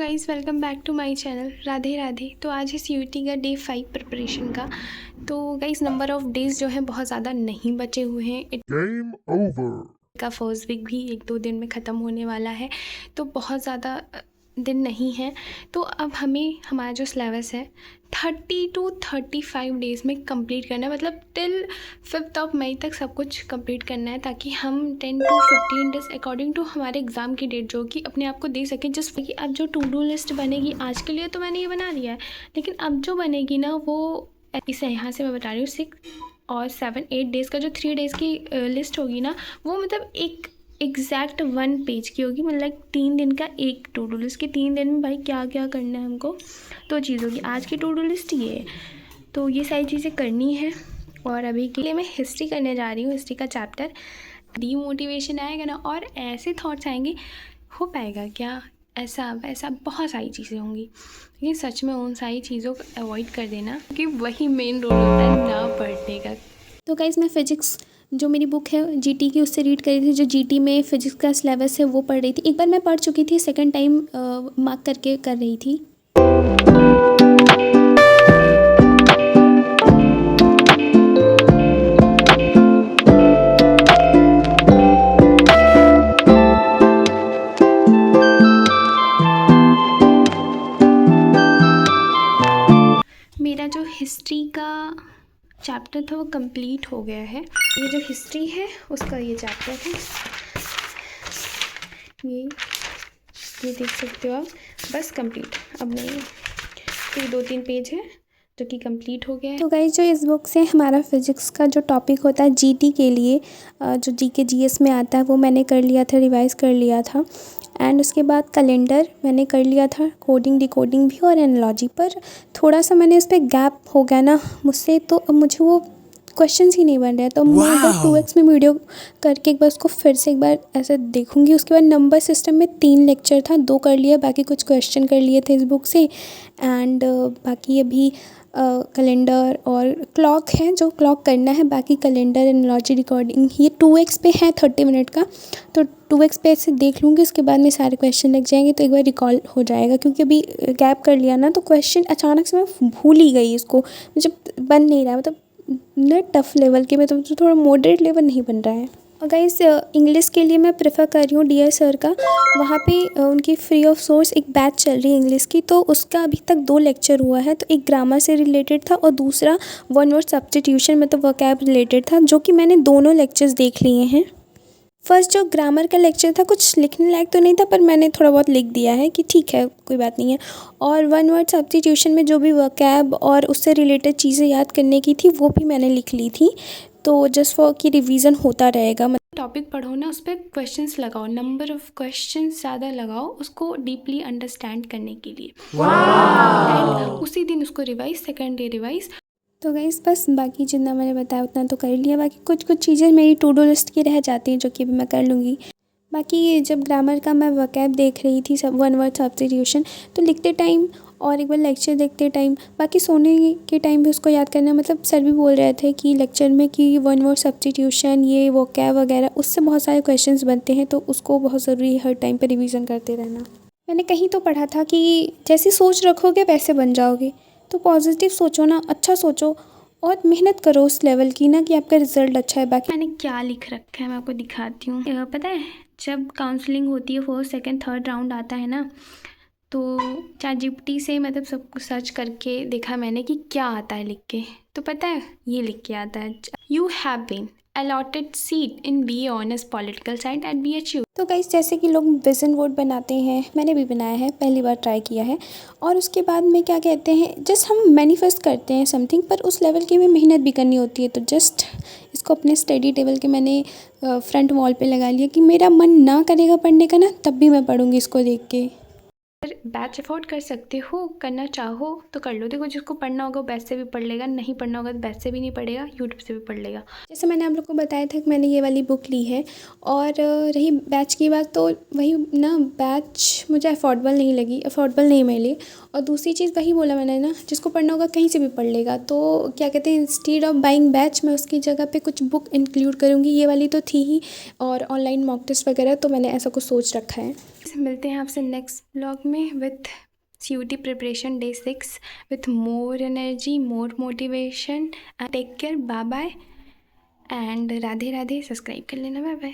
Guys, welcome back to my channel. Radhe Radhe. तो आज है सीयूईटी का डे 5 प्रिपरेशन का। तो गाइस, नंबर ऑफ डेज़ जो है बहुत ज़्यादा नहीं बचे हुए हैं। गेम ओवर का फर्स्ट वीक भी 1-2 दिन में ख़त्म होने वाला है, तो बहुत ज़्यादा दिन नहीं है। तो अब हमें हमारा जो सिलेबस है 30 to 35 डेज़ में कंप्लीट करना है, मतलब टिल 5 मई तक सब कुछ कंप्लीट करना है, ताकि हम 10 to 15 डेज़ अकॉर्डिंग टू हमारे एग्ज़ाम की डेट जो कि अपने आप को दे सकें। जस्ट कि अब जो टू डू लिस्ट बनेगी आज के लिए तो मैंने ये बना दिया है, लेकिन अब जो बनेगी ना वो इसे यहाँ से मैं बता रही हूँ 6 और 7-8 डेज़ का जो 3 डेज़ की लिस्ट होगी ना, वो मतलब एक एग्जैक्ट 1 पेज की होगी। मतलब 3 दिन का एक टू डू लिस्ट, कि 3 दिन में भाई क्या क्या करना है हमको, तो चीज़ होगी। आज की टू डू लिस्ट ये है, तो ये सारी चीज़ें करनी है। और अभी के लिए मैं हिस्ट्री करने जा रही हूँ, हिस्ट्री का चैप्टर। डीमोटिवेशन आएगा ना और ऐसे थॉट्स आएंगे, हो पाएगा क्या, ऐसा वैसा बहुत सारी चीज़ें होंगी, लेकिन सच में उन सारी चीज़ों को अवॉइड कर देना, क्योंकि वही मेन रोल होता है ना पढ़ने का। तो गाइस, मैं फ़िज़िक्स जो मेरी बुक है जीटी की, उससे रीड कर रही थी। जो जीटी में फ़िज़िक्स का सिलेबस है वो पढ़ रही थी। एक बार मैं पढ़ चुकी थी, सेकंड टाइम मार्क करके कर रही थी। मेरा जो हिस्ट्री का चैप्टर था वो कंप्लीट हो गया है। ये जो हिस्ट्री है उसका ये चैप्टर है, ये देख सकते हो आप, बस कंप्लीट। अब नहीं, फिर 2-3 पेज है जो कि कंप्लीट हो गया है। तो गाइस, जो इस बुक से हमारा फिज़िक्स का जो टॉपिक होता है जीटी के लिए, जो जीके जीएस में आता है, वो मैंने कर लिया था, रिवाइज़ कर लिया था। एंड उसके बाद कैलेंडर मैंने कर लिया था, कोडिंग डिकोडिंग भी, और एनालॉजी पर थोड़ा सा मैंने उस पर गैप हो गया ना मुझसे, तो अब मुझे वो क्वेश्चंस ही नहीं बन रहे हैं। तो मैं एक बार 2x में वीडियो करके एक बार उसको फिर से एक बार ऐसे देखूंगी। उसके बाद नंबर सिस्टम में 3 लेक्चर था, 2 कर लिया, बाकी कुछ क्वेश्चन कर लिए थे इस बुक से। एंड बाकी अभी कैलेंडर और क्लॉक है, जो क्लॉक करना है। बाकी कैलेंडर, एनालॉजी, रिकॉर्डिंग ये 2x पे है 30 मिनट का, तो 2x पे ऐसे देख लूँगी। उसके बाद में सारे क्वेश्चन लग जाएंगे, तो एक बार रिकॉल हो जाएगा, क्योंकि अभी गैप कर लिया ना, तो क्वेश्चन अचानक से मैं भूल ही गई इसको, मुझे बन नहीं रहा, मतलब न टफ़ लेवल के में, तो थोड़ा मॉडरेट लेवल नहीं बन रहा है। और गाइस, इंग्लिश के लिए मैं प्रेफर कर रही हूँ डियर सर का। वहाँ पे उनकी फ्री ऑफ सोर्स एक बैच चल रही है इंग्लिश की, तो उसका अभी तक 2 लेक्चर हुआ है। तो एक ग्रामर से रिलेटेड था और दूसरा वन वर्ड सब्स्टिट्यूशन, मतलब वोकैब रिलेटेड था, जो कि मैंने दोनों लेक्चर्स देख लिए हैं। फर्स्ट जो ग्रामर का लेक्चर था कुछ लिखने लायक तो नहीं था, पर मैंने थोड़ा बहुत लिख दिया है कि ठीक है, कोई बात नहीं है। और वन वर्ड सब्स्टिट्यूशन में जो भी वोकैब और उससे रिलेटेड चीज़ें याद करने की थी वो भी मैंने लिख ली थी, तो जस्ट फॉर कि रिवीजन होता रहेगा। मतलब टॉपिक पढ़ो ना, उस पर क्वेश्चंस लगाओ, नंबर ऑफ क्वेश्चंस ज़्यादा लगाओ उसको डीपली अंडरस्टैंड करने के लिए। एंड उसी दिन उसको रिवाइज, सेकेंड डे रिवाइज। तो गाइस, बस बाकी जितना मैंने बताया उतना तो कर लिया। बाकी कुछ कुछ चीज़ें मेरी टू डू लिस्ट की रह जाती हैं, जो कि अभी मैं कर लूँगी। बाकी जब ग्रामर का मैं वोकैब देख रही थी, सब वन वर्ड सब्स्टिट्यूशन, तो लिखते टाइम और एक बार लेक्चर देखते टाइम, बाकी सोने के टाइम भी उसको याद करना। मतलब सर भी बोल रहे थे कि लेक्चर में कि वन वर्ड सब्स्टिट्यूशन, ये वोकैब वगैरह, उससे बहुत सारे क्वेश्चंस बनते हैं, तो उसको बहुत ज़रूरी है हर टाइम पर रिवीजन करते रहना। मैंने कहीं तो पढ़ा था कि जैसी सोच रखोगे वैसे बन जाओगे, तो पॉजिटिव सोचो ना, अच्छा सोचो और मेहनत करो उस लेवल की ना, कि आपका रिजल्ट अच्छा है। बाकी मैंने क्या लिख रखा है मैं आपको दिखाती हूँ। पता है, जब काउंसलिंग होती है, फर्स्ट सेकंड थर्ड राउंड आता है ना, तो ChatGPT से मतलब सब कुछ सर्च करके देखा मैंने कि क्या आता है लिख के, तो पता है ये लिख के आता है, you have been allotted seat in BA honours political science at BHU। तो गाइस, जैसे कि लोग विजन बोर्ड बनाते हैं, मैंने भी बनाया है, पहली बार ट्राई किया है। और उसके बाद में क्या कहते हैं, जस्ट हम मैनिफेस्ट करते हैं समथिंग, पर उस लेवल की हमें मेहनत भी करनी होती है। तो जस्ट इसको अपने स्टडी टेबल के मैंने फ्रंट वॉल पे लगा लिया कि मेरा मन ना करेगा पढ़ने का ना, तब भी मैं पढ़ूँगी इसको देख के। अगर बैच अफोर्ड कर सकते हो, करना चाहो तो कर लो। देखो, जिसको पढ़ना होगा वो बैच से भी पढ़ लेगा, नहीं पढ़ना होगा तो बैच से भी नहीं पढ़ेगा, यूट्यूब से भी पढ़ लेगा। जैसे मैंने आप लोग को बताया था कि मैंने ये वाली बुक ली है। और रही बैच की बात, तो वही ना, बैच मुझे अफोर्डेबल नहीं लगी, अफोर्डेबल नहीं मिली। और दूसरी चीज़ वही बोला मैंने ना, जिसको पढ़ना होगा कहीं से भी पढ़ लेगा। तो क्या कहते हैं, इंस्टीड ऑफ बाइंग बैच, मैं उसकी जगह पे कुछ बुक इंक्लूड करूँगी। ये वाली तो थी ही, और ऑनलाइन मॉक टेस्ट वगैरह, तो मैंने ऐसा कुछ सोच रखा है। मिलते हैं आपसे नेक्स्ट ब्लॉग में। With CUT preparation day 6 with more energy, more motivation. Take care, bye bye, and Radhe Radhe. Subscribe कर लेना. Bye bye.